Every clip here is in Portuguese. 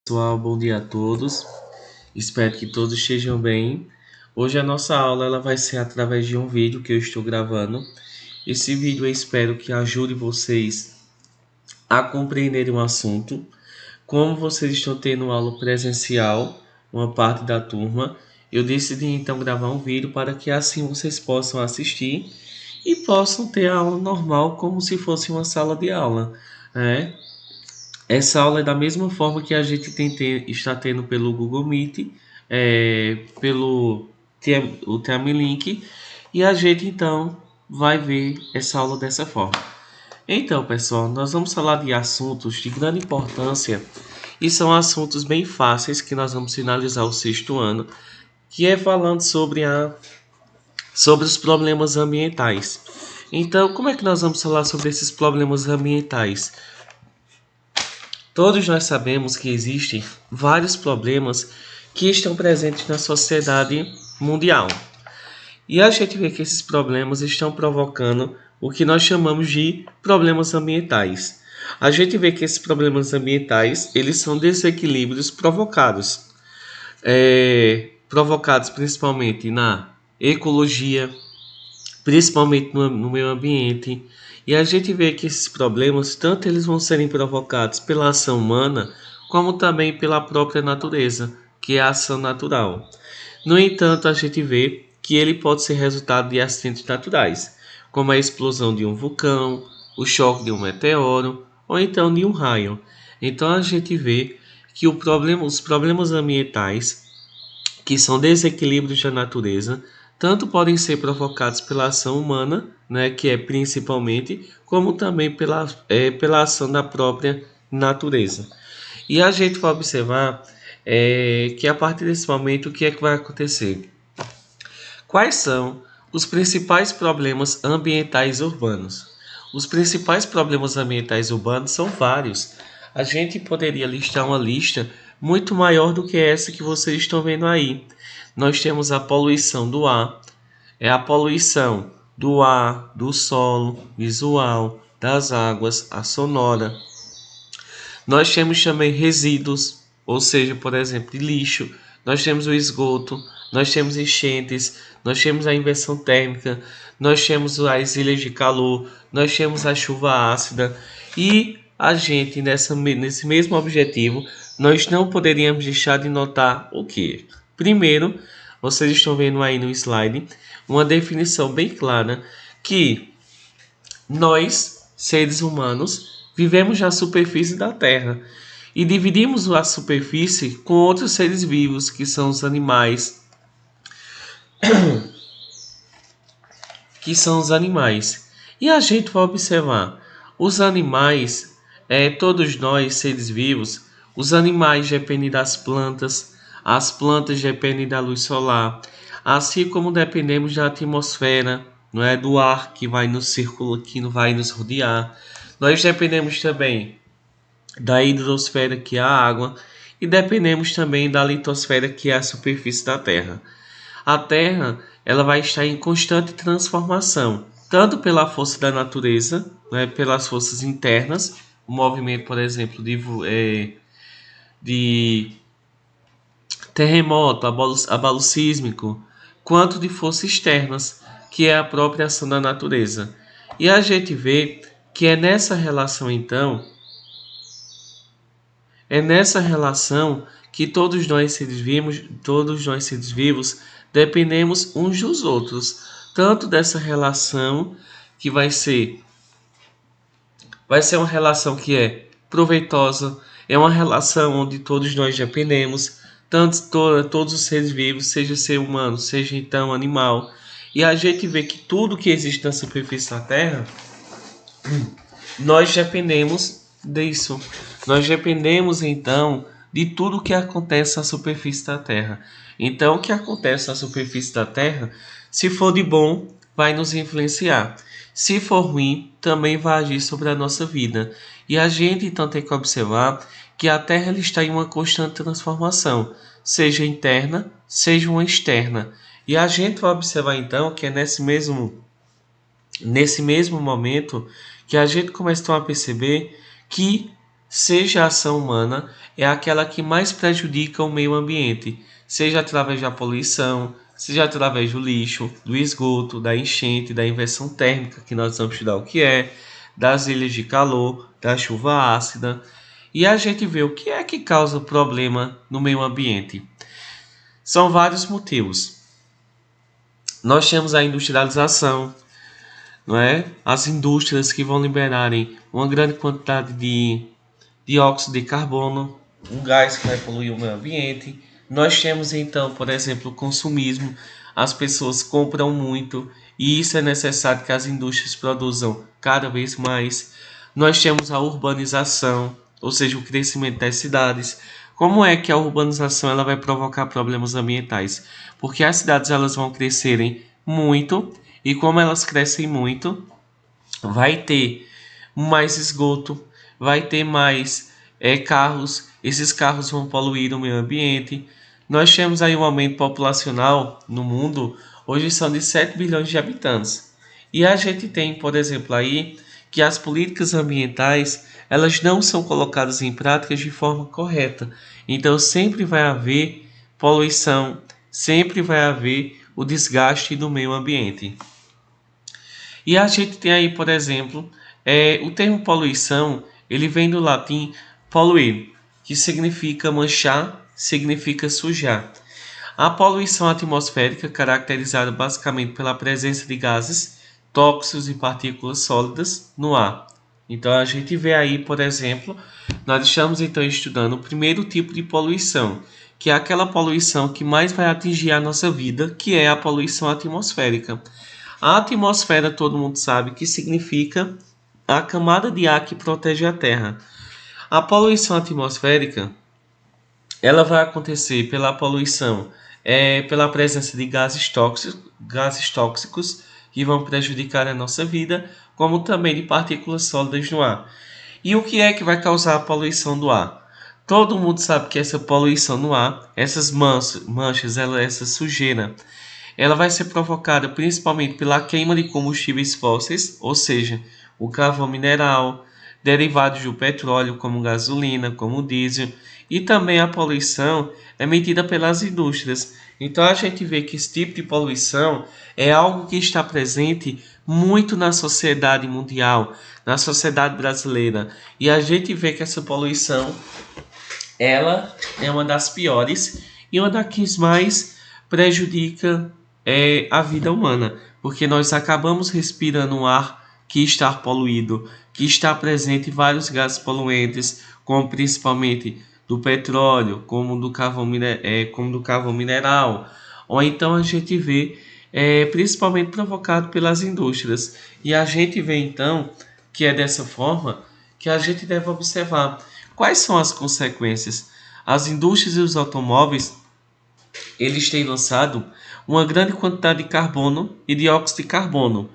Pessoal, bom dia a todos. Espero que todos estejam bem. Hoje a nossa aula ela vai ser através de um vídeo que eu estou gravando. Esse vídeo eu espero que ajude vocês a compreenderem o assunto. Como vocês estão tendo aula presencial, uma parte da turma, eu decidi então gravar um vídeo para que assim vocês possam assistir e possam ter a aula normal como se fosse uma sala de aula, né? Essa aula é da mesma forma que a gente está tendo pelo Google Meet, pelo o Link, e a gente então vai ver essa aula dessa forma. Então, pessoal, nós vamos falar de assuntos de grande importância e são assuntos bem fáceis que nós vamos finalizar o sexto ano, que é falando sobre os problemas ambientais. Então, como é que nós vamos falar sobre esses problemas ambientais? Todos nós sabemos que existem vários problemas que estão presentes na sociedade mundial. E a gente vê que esses problemas estão provocando o que nós chamamos de problemas ambientais. A gente vê que esses problemas ambientais, eles são desequilíbrios provocados principalmente na ecologia, principalmente no meio ambiente. E a gente vê que esses problemas, tanto eles vão serem provocados pela ação humana, como também pela própria natureza, que é a ação natural. No entanto, a gente vê que ele pode ser resultado de acidentes naturais, como a explosão de um vulcão, o choque de um meteoro, ou então de um raio. Então a gente vê que os problemas ambientais, que são desequilíbrios da natureza, tanto podem ser provocados pela ação humana, né, que é principalmente, como também pela ação da própria natureza. E a gente vai observar que a partir desse momento, o que é que vai acontecer? Quais são os principais problemas ambientais urbanos? Os principais problemas ambientais urbanos são vários. A gente poderia listar uma lista muito maior do que essa que vocês estão vendo aí. Nós temos a poluição do ar, é a poluição do ar, do solo, visual, das águas, a sonora. Nós temos também resíduos, ou seja, por exemplo, de lixo. Nós temos o esgoto, nós temos enchentes, nós temos a inversão térmica, nós temos as ilhas de calor, nós temos a chuva ácida e a gente, nesse mesmo objetivo, nós não poderíamos deixar de notar o que? Primeiro, vocês estão vendo aí no slide uma definição bem clara que nós, seres humanos, vivemos na superfície da Terra e dividimos a superfície com outros seres vivos, que são os animais, E a gente vai observar, os animais, todos nós, seres vivos, os animais dependem das plantas, as plantas dependem da luz solar, assim como dependemos da atmosfera, não é, do ar que vai nos circular, que vai nos rodear. Nós dependemos também da hidrosfera, que é a água, e dependemos também da litosfera, que é a superfície da Terra. A Terra ela vai estar em constante transformação, tanto pela força da natureza, né, pelas forças internas, o movimento, por exemplo, de terremoto, abalo sísmico, quanto de forças externas, que é a própria ação da natureza. E a gente vê que é nessa relação que todos nós seres vivos dependemos uns dos outros, tanto dessa relação que vai ser uma relação que é proveitosa, é uma relação onde todos nós dependemos, todos os seres vivos, seja ser humano, seja então animal. E a gente vê que tudo que existe na superfície da Terra, nós dependemos disso. Nós dependemos então de tudo que acontece na superfície da Terra. Então, o que acontece na superfície da Terra, se for de bom, vai nos influenciar. Se for ruim, também vai agir sobre a nossa vida. E a gente então tem que observar que a Terra ela está em uma constante transformação, seja interna, seja uma externa. E a gente vai observar então que é nesse mesmo momento que a gente começa a perceber que seja a ação humana, é aquela que mais prejudica o meio ambiente, seja através da poluição, seja através do lixo, do esgoto, da enchente, da inversão térmica, que nós vamos estudar o que é, das ilhas de calor, da chuva ácida. E a gente vê o que é que causa problema no meio ambiente. São vários motivos. Nós temos a industrialização, não é? As indústrias que vão liberarem uma grande quantidade de dióxido de carbono, um gás que vai poluir o meio ambiente. Nós temos então, por exemplo, o consumismo. As pessoas compram muito e isso é necessário que as indústrias produzam cada vez mais. Nós temos a urbanização, ou seja, o crescimento das cidades. Como é que a urbanização ela vai provocar problemas ambientais? Porque as cidades elas vão crescerem muito e como elas crescem muito, vai ter mais esgoto, vai ter mais carros, esses carros vão poluir o meio ambiente. Nós temos aí um aumento populacional no mundo, hoje são de 7 bilhões de habitantes. E a gente tem, por exemplo, aí que as políticas ambientais, elas não são colocadas em práticas de forma correta. Então sempre vai haver poluição, sempre vai haver o desgaste do meio ambiente. E a gente tem aí, por exemplo, o termo poluição, ele vem do latim poluir, que significa manchar, significa sujar. A poluição atmosférica, caracterizada basicamente pela presença de gases, tóxicos e partículas sólidas no ar. Então a gente vê aí, por exemplo, nós estamos então estudando o primeiro tipo de poluição, que é aquela poluição que mais vai atingir a nossa vida, que é a poluição atmosférica. A atmosfera, todo mundo sabe que significa a camada de ar que protege a Terra. A poluição atmosférica, ela vai acontecer pela poluição, pela presença de gases tóxicos que vão prejudicar a nossa vida, como também de partículas sólidas no ar. E o que é que vai causar a poluição do ar? Todo mundo sabe que essa poluição no ar, essas manchas, essa sujeira, ela vai ser provocada principalmente pela queima de combustíveis fósseis, ou seja, o carvão mineral, derivados do petróleo como gasolina, como diesel, e também a poluição emitida pelas indústrias. Então a gente vê que esse tipo de poluição é algo que está presente muito na sociedade mundial, na sociedade brasileira. E a gente vê que essa poluição ela é uma das piores e uma das que mais prejudica a vida humana, porque nós acabamos respirando um ar que está poluído, que está presente vários gases poluentes, como principalmente do petróleo, como do carvão mineral, ou então a gente vê principalmente provocado pelas indústrias. E a gente vê então que é dessa forma que a gente deve observar quais são as consequências. As indústrias e os automóveis eles têm lançado uma grande quantidade de carbono e dióxido de carbono.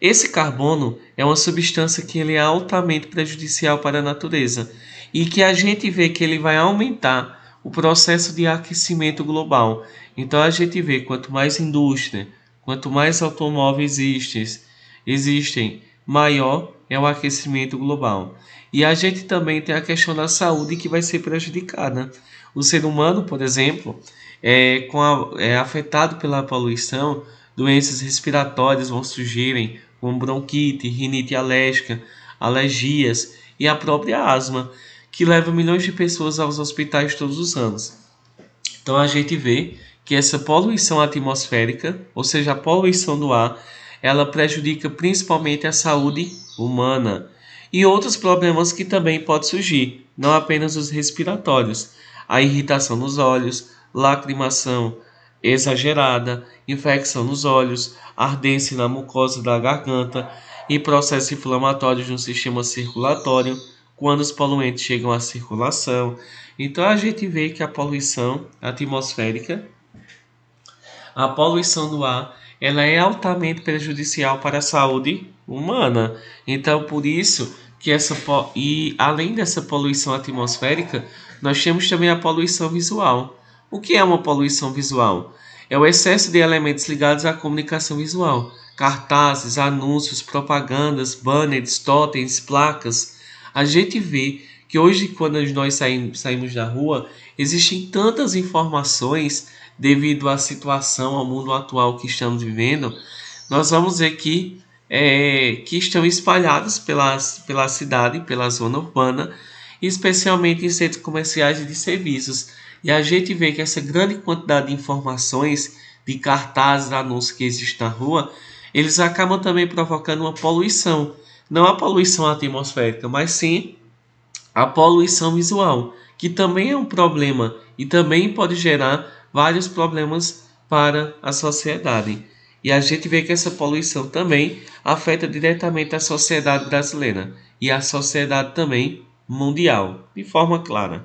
Esse carbono é uma substância que ele é altamente prejudicial para a natureza e que a gente vê que ele vai aumentar o processo de aquecimento global. Então a gente vê quanto mais indústria, quanto mais automóveis existem, maior é o aquecimento global. E a gente também tem a questão da saúde que vai ser prejudicada. O ser humano, por exemplo, é afetado pela poluição, doenças respiratórias vão surgirem, como bronquite, rinite alérgica, alergias e a própria asma, que leva milhões de pessoas aos hospitais todos os anos. Então a gente vê que essa poluição atmosférica, ou seja, a poluição do ar, ela prejudica principalmente a saúde humana e outros problemas que também podem surgir, não apenas os respiratórios, a irritação nos olhos, lacrimação exagerada, infecção nos olhos, ardência na mucosa da garganta e processos inflamatórios no sistema circulatório quando os poluentes chegam à circulação. Então a gente vê que a poluição atmosférica, a poluição do ar, ela é altamente prejudicial para a saúde humana. Então por isso que e além dessa poluição atmosférica, nós temos também a poluição visual. O que é uma poluição visual? É o excesso de elementos ligados à comunicação visual, cartazes, anúncios, propagandas, banners, totens, placas. A gente vê que hoje, quando nós saímos da rua, existem tantas informações devido à situação, ao mundo atual que estamos vivendo, nós vamos ver que estão espalhadas pela cidade, pela zona urbana, especialmente em centros comerciais e de serviços. E a gente vê que essa grande quantidade de informações, de cartazes, anúncios que existem na rua, eles acabam também provocando uma poluição. Não a poluição atmosférica, mas sim a poluição visual, que também é um problema e também pode gerar vários problemas para a sociedade. E a gente vê que essa poluição também afeta diretamente a sociedade brasileira e a sociedade também mundial, de forma clara.